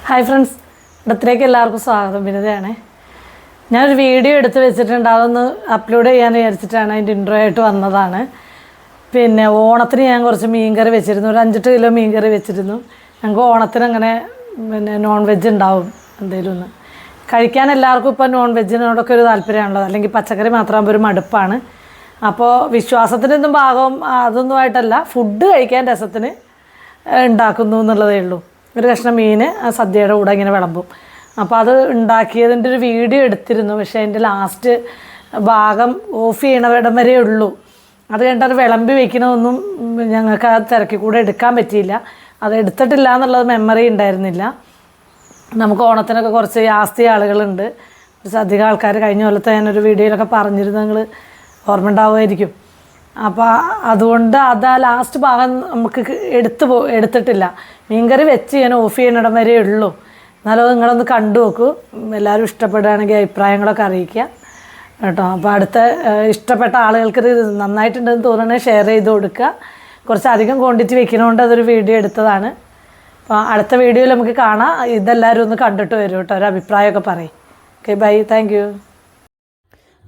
Hi friends, ഇടത്തിലേക്ക് എല്ലാവർക്കും സ്വാഗതം. വിനതയാണ്. ഞാനൊരു വീഡിയോ എടുത്ത് വെച്ചിട്ടുണ്ട്, അതൊന്ന് അപ്ലോഡ് ചെയ്യാൻ വിചാരിച്ചിട്ടാണ് അതിൻ്റെ ഇൻട്രോ ആയിട്ട് വന്നതാണ്. പിന്നെ ഓണത്തിന് ഞാൻ കുറച്ച് മീൻകറി വെച്ചിരുന്നു, ഒരു 5-8 കിലോ മീൻകറി വെച്ചിരുന്നു. ഞങ്ങൾക്ക് ഓണത്തിന് അങ്ങനെ നോൺ വെജ് ഉണ്ടാവും എന്തെങ്കിലും ഒന്ന് കഴിക്കാൻ. എല്ലാവർക്കും ഇപ്പോൾ നോൺ വെജിനോടൊക്കെ ഒരു താല്പര്യമാണല്ലോ, അല്ലെങ്കിൽ പച്ചക്കറി മാത്രമാകുമ്പോൾ ഒരു മടുപ്പാണ്. അപ്പോൾ വിശ്വാസത്തിനൊന്നും ഭാഗം അതൊന്നുമായിട്ടല്ല, ഫുഡ് കഴിക്കാൻ രസത്തിന് ഉണ്ടാക്കുന്നു എന്നുള്ളതേ ഉള്ളൂ. ഒരു കഷ്ണം മീൻ സദ്യയുടെ കൂടെ ഇങ്ങനെ വിളമ്പും. അപ്പോൾ അത് ഉണ്ടാക്കിയതിൻ്റെ ഒരു വീഡിയോ എടുത്തിരുന്നു, പക്ഷേ അതിൻ്റെ ലാസ്റ്റ് ഭാഗം ഓഫ് ചെയ്യണവിടം വരെ ഉള്ളൂ. അത് കഴിഞ്ഞിട്ട് അത് വിളമ്പി വയ്ക്കണമൊന്നും ഞങ്ങൾക്ക് ആ തിരക്കി കൂടെ എടുക്കാൻ പറ്റിയില്ല. അത് എടുത്തിട്ടില്ല എന്നുള്ളത് മെമ്മറി ഉണ്ടായിരുന്നില്ല. നമുക്ക് ഓണത്തിനൊക്കെ കുറച്ച് ജാസ്തി ആളുകളുണ്ട്, കുറച്ച് അധികം ആൾക്കാർ. കഴിഞ്ഞ കൊല്ലത്തെ ഞാനൊരു വീഡിയോയിലൊക്കെ പറഞ്ഞിരുന്നു, നിങ്ങൾ ഓർമ്മ ഉണ്ടാവുമായിരിക്കും. അപ്പോൾ അതുകൊണ്ട് അത് ആ ലാസ്റ്റ് ഭാഗം നമുക്ക് എടുത്തിട്ടില്ല. മീൻകറി വെച്ച് ഞാൻ ഓഫ് ചെയ്യണിടം വരെ ഉള്ളൂ. എന്നാലും നിങ്ങളൊന്ന് കണ്ടു നോക്കൂ. എല്ലാവരും ഇഷ്ടപ്പെടുകയാണെങ്കിൽ അഭിപ്രായങ്ങളൊക്കെ അറിയിക്കുക കേട്ടോ. അപ്പോൾ ഇഷ്ടപ്പെട്ട ആളുകൾക്ക് ഇത് നന്നായിട്ടുണ്ടെന്ന് തോന്നണേ ഷെയർ ചെയ്ത് കൊടുക്കുക. കുറച്ചധികം ക്വാണ്ടിറ്റി വെക്കുന്നതുകൊണ്ട് അതൊരു വീഡിയോ എടുത്തതാണ്. അപ്പോൾ അടുത്ത വീഡിയോയിൽ നമുക്ക് കാണാം. ഇതെല്ലാവരും ഒന്ന് കണ്ടിട്ട് വരും കേട്ടോ, ഒരു അഭിപ്രായമൊക്കെ പറയും. Okay, bye, thank you.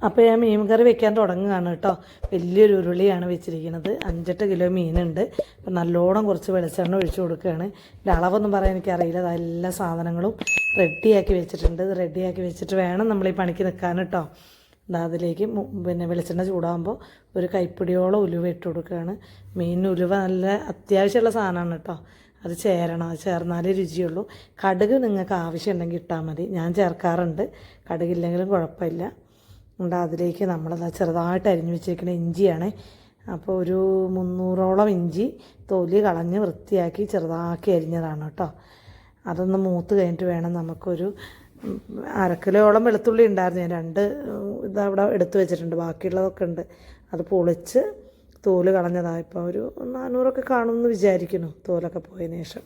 അപ്പോൾ ഞാൻ മീൻ കറി വെക്കാൻ തുടങ്ങുകയാണ് കേട്ടോ. വലിയൊരു ഉരുളിയാണ് വെച്ചിരിക്കുന്നത്. 5-8 കിലോ മീനുണ്ട്. അപ്പോൾ നല്ലോണം കുറച്ച് വെളിച്ചെണ്ണ ഒഴിച്ചു കൊടുക്കുകയാണ്. ഇതിൻ്റെ അളവൊന്നും പറയാൻ എനിക്കറിയില്ല. എല്ലാ സാധനങ്ങളും റെഡിയാക്കി വെച്ചിട്ടുണ്ട്. ഇത് റെഡിയാക്കി വെച്ചിട്ട് വേണം നമ്മൾ ഈ പണിക്ക് നിൽക്കാൻ കേട്ടോ. അതിലേക്ക് വെളിച്ചെണ്ണ ചൂടാകുമ്പോൾ ഒരു കൈപ്പിടിയോളം ഉലുവ ഇട്ട് കൊടുക്കുകയാണ്. മീനിന് ഉലുവ നല്ല അത്യാവശ്യമുള്ള സാധനമാണ് കേട്ടോ. അത് ചേരണം, അത് ചേർന്നാലേ രുചിയുള്ളൂ. കടുക് നിങ്ങൾക്ക് ആവശ്യമുണ്ടെങ്കിൽ ഇട്ടാൽ മതി, ഞാൻ ചേർക്കാറുണ്ട്. കടുകില്ലെങ്കിലും കുഴപ്പമില്ല. ഉണ്ട് അതിലേക്ക് നമ്മളത് ചെറുതായിട്ട് അരിഞ്ഞു വെച്ചിരിക്കുന്ന ഇഞ്ചിയാണ്. അപ്പോൾ ഒരു 300ഓളം ഇഞ്ചി തൊലി കളഞ്ഞ് വൃത്തിയാക്കി ചെറുതാക്കി അരിഞ്ഞതാണ് കേട്ടോ. അതൊന്ന് മൂത്ത് കഴിഞ്ഞിട്ട് വേണം നമുക്കൊരു 1/2 കിലോയോളം വെളുത്തുള്ളി ഉണ്ടായിരുന്നു. ഞാൻ 2 ഇതവിടെ എടുത്തു വെച്ചിട്ടുണ്ട്, ബാക്കിയുള്ളതൊക്കെ ഉണ്ട്. അത് പൊളിച്ച് തോല് കളഞ്ഞതാണ്. ഇപ്പോൾ ഒരു 400ഒക്കെ കാണുമെന്ന് വിചാരിക്കുന്നു, തോലൊക്കെ പോയതിന് ശേഷം.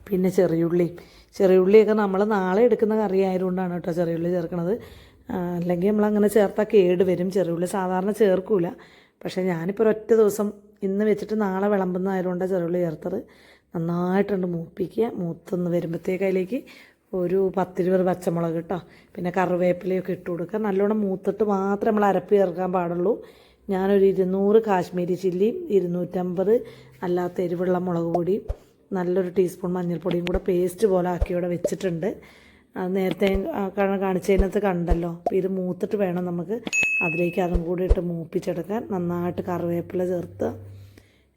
പിന്നെ ചെറിയുള്ളിയൊക്കെ നമ്മൾ നാളെ എടുക്കുന്ന കറി ആയതുകൊണ്ടാണ് കേട്ടോ ചെറിയുള്ളി ചേർക്കണത്. അല്ലെങ്കിൽ നമ്മളങ്ങനെ ചേർത്താൽ കേട് വരും. ചെറിയുള്ളി സാധാരണ ചേർക്കില്ല, പക്ഷേ ഞാനിപ്പോൾ ഒറ്റ ദിവസം ഇന്ന് വെച്ചിട്ട് നാളെ വിളമ്പുന്നതായതുകൊണ്ടാണ് ചെറിയുള്ളി ചേർത്തത്. നന്നായിട്ടുണ്ട് മൂപ്പിക്കുക. മൂത്തൊന്ന് വരുമ്പോഴത്തേക്ക് അതിലേക്ക് ഒരു 10-20 പച്ചമുളക് കേട്ടോ, പിന്നെ കറിവേപ്പിലയൊക്കെ ഇട്ട് കൊടുക്കുക. നല്ലോണം മൂത്തിട്ട് മാത്രമേ നമ്മൾ അരപ്പ് ചേർക്കാൻ പാടുള്ളൂ. ഞാനൊരു 200 കാശ്മീരി ചില്ലിയും 250 അല്ലാത്ത എരിവുള്ള മുളക് പൊടിയും നല്ലൊരു ടീസ്പൂൺ മഞ്ഞൾപ്പൊടിയും കൂടെ പേസ്റ്റ് പോലെ ആക്കി ഇവിടെ വെച്ചിട്ടുണ്ട്. അത് നേരത്തെ കാണിച്ചതിനകത്ത് കണ്ടല്ലോ. അപ്പോൾ ഇത് മൂത്തിട്ട് വേണം നമുക്ക് അതിലേക്ക് അതും കൂടി ഇട്ട് മൂപ്പിച്ചെടുക്കാൻ. നന്നായിട്ട് കറിവേപ്പില ചേർത്ത്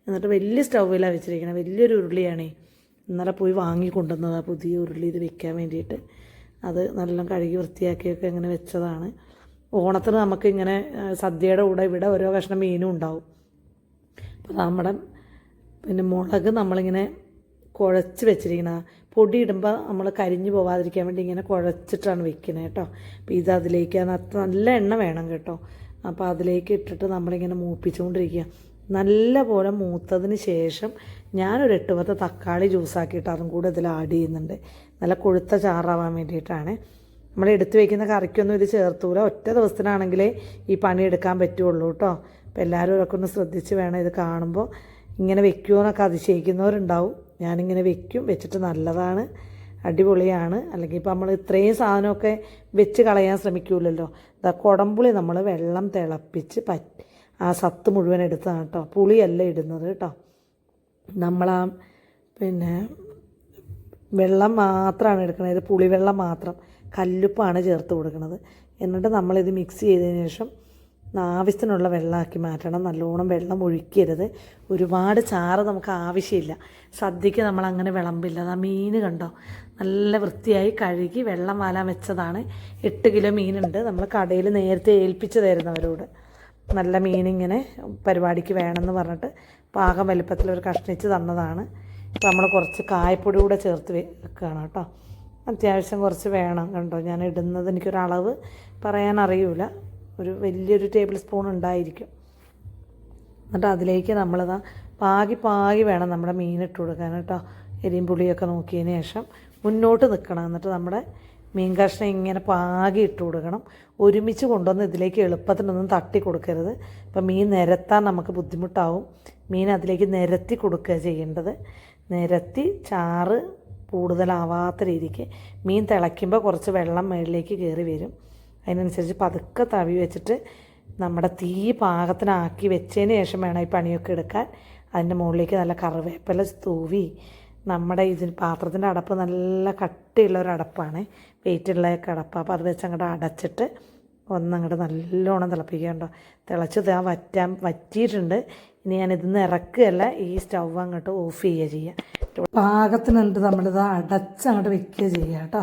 എന്നിട്ട് വലിയ സ്റ്റൗവിലാണ് വെച്ചിരിക്കണം. വലിയൊരു ഉരുളിയാണേ, ഇന്നലെ പോയി വാങ്ങിക്കൊണ്ടുവന്നതാണ് പുതിയ ഉരുളി ഇത് വെക്കാൻ വേണ്ടിയിട്ട്. അത് നല്ല കഴുകി വൃത്തിയാക്കിയൊക്കെ ഇങ്ങനെ വെച്ചതാണ്. ഓണത്തിന് നമുക്കിങ്ങനെ സദ്യയുടെ കൂടെ ഇവിടെ ഓരോ കഷ്ണം മീനും ഉണ്ടാവും. അപ്പോൾ നമ്മുടെ മുളക് നമ്മളിങ്ങനെ കുഴച്ച് വെച്ചിരിക്കണ, പൊടി ഇടുമ്പോൾ നമ്മൾ കരിഞ്ഞു പോവാതിരിക്കാൻ വേണ്ടി ഇങ്ങനെ കുഴച്ചിട്ടാണ് വെക്കുന്നത് കേട്ടോ. അപ്പോൾ ഇത് അതിലേക്ക് നല്ല എണ്ണ വേണം കേട്ടോ. അപ്പോൾ അതിലേക്ക് ഇട്ടിട്ട് നമ്മളിങ്ങനെ മൂപ്പിച്ചുകൊണ്ടിരിക്കുക. നല്ല പോലെ മൂത്തതിന് ശേഷം ഞാനൊരു 8-10 തക്കാളി ജ്യൂസാക്കിയിട്ട് അതും കൂടെ ഇതിൽ ആഡ് ചെയ്യുന്നുണ്ട്. നല്ല കൊഴുത്ത ചാറാവാൻ വേണ്ടിയിട്ടാണ്. നമ്മൾ എടുത്ത് വയ്ക്കുന്ന കറിക്കൊന്നും ഇത് ചേർത്തൂല. ഒറ്റ ദിവസത്തിനാണെങ്കിലേ ഈ പണി എടുക്കാൻ പറ്റുള്ളൂ കേട്ടോ. അപ്പോൾ എല്ലാവരും ഇതൊക്കെ ഒന്ന് ശ്രദ്ധിച്ച് വേണം. ഇത് കാണുമ്പോൾ ഇങ്ങനെ വെക്കുമോയെന്നൊക്കെ അതിശയിക്കുന്നവരുണ്ടാവും. ഞാനിങ്ങനെ വെച്ചിട്ട് നല്ലതാണ്, അടിപൊളിയാണ്. അല്ലെങ്കിൽ ഇപ്പോൾ നമ്മൾ ഇത്രയും സാധനമൊക്കെ വെച്ച് കളയാൻ ശ്രമിക്കൂലല്ലോ. കുടംപുളി നമ്മൾ വെള്ളം തിളപ്പിച്ച് ആ സത്ത് മുഴുവൻ എടുത്തതാണ് കേട്ടോ. പുളിയല്ല ഇടുന്നത് കേട്ടോ. നമ്മളാ വെള്ളം മാത്രമാണ് എടുക്കുന്നത്. ഇത് പുളിവെള്ളം മാത്രം, കല്ലുപ്പാണ് ചേർത്ത് കൊടുക്കുന്നത്. എന്നിട്ട് നമ്മളിത് മിക്സ് ചെയ്തതിന് ശേഷം ആവശ്യത്തിനുള്ള വെള്ളമാക്കി മാറ്റണം. നല്ലോണം വെള്ളം ഒഴിക്കരുത്. ഒരുപാട് ചാറ് നമുക്ക് ആവശ്യമില്ല. സദ്യക്ക് നമ്മളങ്ങനെ വിളമ്പില്ല. ആ മീൻ കണ്ടോ, നല്ല വൃത്തിയായി കഴുകി വെള്ളം വാലാൻ വെച്ചതാണ്. 8 കിലോ മീനുണ്ട്. നമ്മൾ കടയിൽ നേരത്തെ ഏൽപ്പിച്ച് തരുന്നവരോട് നല്ല മീനിങ്ങനെ പരിപാടിക്ക് വേണമെന്ന് പറഞ്ഞിട്ട് പാകം വലുപ്പത്തിൽ ഒരു കഷ്ണിച്ച് തന്നതാണ്. ഇപ്പോൾ നമ്മൾ കുറച്ച് കായപ്പൊടി കൂടെ ചേർത്ത് വെക്കുകയാണ് കേട്ടോ. അത്യാവശ്യം കുറച്ച് വേണം കണ്ടോ. ഞാൻ ഇടുന്നത് എനിക്കൊരളവ് പറയാൻ അറിയില്ല, ഒരു വലിയൊരു ടേബിൾ സ്പൂൺ ഉണ്ടായിരിക്കും. എന്നിട്ട് അതിലേക്ക് നമ്മളിതാ പാകി വേണം നമ്മുടെ മീനിട്ട് കൊടുക്കാൻ കേട്ടോ. എരിയും പുളിയൊക്കെ നോക്കിയതിന് ശേഷം മുന്നോട്ട് നിൽക്കണം. എന്നിട്ട് നമ്മുടെ മീൻ കഷ്ണം ഇങ്ങനെ പാകി ഇട്ട് കൊടുക്കണം. ഒരുമിച്ച് കൊണ്ടുവന്ന് ഇതിലേക്ക് എളുപ്പത്തിനൊന്നും തട്ടി കൊടുക്കരുത്. അപ്പം മീൻ നിരത്താൻ നമുക്ക് ബുദ്ധിമുട്ടാവും. മീൻ അതിലേക്ക് നിരത്തി കൊടുക്കുക ചെയ്യേണ്ടത്. നിരത്തി ചാറ് കൂടുതലാവാത്ത രീതിക്ക്. മീൻ തിളയ്ക്കുമ്പോൾ കുറച്ച് വെള്ളം മുകളിലേക്ക് കയറി വരും. അതിനനുസരിച്ച് പതുക്കെ തവി വെച്ചിട്ട് നമ്മുടെ തീ പാകത്തിനാക്കി വെച്ചതിന് ശേഷം വേണം ഈ പണിയൊക്കെ എടുക്കാൻ. അതിൻ്റെ മുകളിലേക്ക് നല്ല കറിവേപ്പില തൂവി നമ്മുടെ പാത്രത്തിൻ്റെ അടപ്പ് നല്ല കട്ടിയുള്ള ഒരു അടപ്പാണ്, വെയിറ്റുള്ളതൊക്കെ അടപ്പാണ്. അപ്പോൾ അത് വെച്ച് അങ്ങോട്ട് അടച്ചിട്ട് ഒന്നങ്ങോട്ട് നല്ലോണം തിളപ്പിക്കണ്ടോ. തിളച്ച് വറ്റിയിട്ടുണ്ട്. ഇനി ഞാനിതിന്ന് ഇറക്കുകയല്ല, ഈ സ്റ്റൗ അങ്ങോട്ട് ഓഫ് ചെയ്യുക ചെയ്യുക. പാകത്തിനുണ്ട് നമ്മളിത് അടച്ചങ്ങോട്ട് വെക്കുക ചെയ്യുക കേട്ടോ.